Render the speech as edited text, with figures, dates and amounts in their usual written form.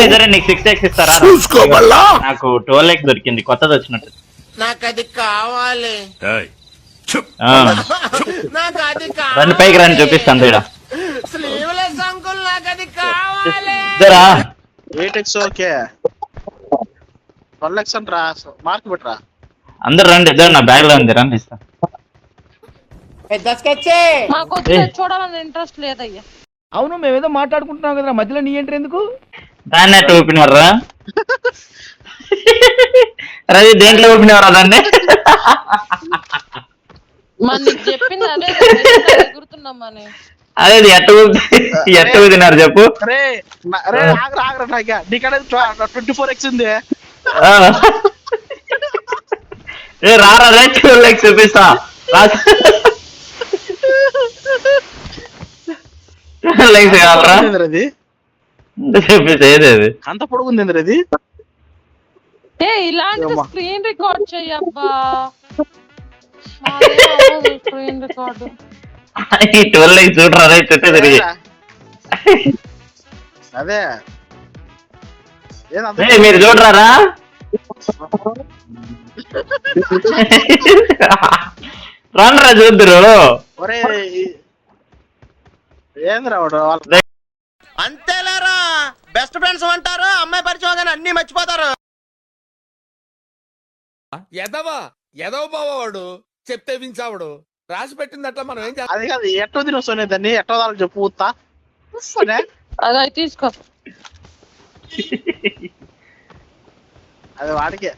ఇద్దరే నీకు 6x ఇస్తారా? నాకు 12x దొరికింది, కొత్తది వచ్చినట్టు. నాకు అది కావాలి. రండి పైకి రండి, చూపిస్తాను ఇక్కడ. స్లీవ్లెస్ అంకుల్, నాకు అది కావాలి. ఇద్దరా 8x ఓకే 12x అంటరా మార్క్ పెట్టరా. అందరు రండి, ఇద్దరు నా బ్యాగ్ లో ఉంది, రండి ఇస్తా. చూడాలని ఇంట్రెస్ట్ లేదయ్యా. అవును మేమేదో మాట్లాడుకుంటున్నాం కదా, మధ్యలో నీ ఎంట్రీ ఎందుకు? దాన్ని అట్లా ఊపినవర్రా రవి, దేంట్లో ఊపినవరా దాన్ని? చెప్పింది అదే గుర్తున్నామని. అదే ఎట్ట ఊదినారు చెప్పు. ఆగరా నీకడ 24x ఉంది. రారా రే, 12x చూపిస్తా. చూపిస్తా, ఏది అంత పొడుగుంది అది. ఇలాంటి స్క్రీన్ రికార్డ్ చెయ్యబ్బా. స్క్రీన్ రికార్డు 12x చూడరా రే, చుట్టూ తిరిగి. అదే మీరు చూడరా రండ్రా చూద్దరు. ఏంద్రా అంతేలేరా, బెస్ట్ ఫ్రెండ్స్ అంటారు, అమ్మాయి పరిచయం కానీ అన్ని మర్చిపోతారు. ఎదవ బావాడు చెప్తే వించావుడు రాసి పెట్టింది అట్లా మనం ఏం చేస్తాం? అది కాదు, ఎట్టో తినొస్తానే దాన్ని, ఎట్టో దాని చెప్పు ఊతా అదే తీసుకో. అది వాడికే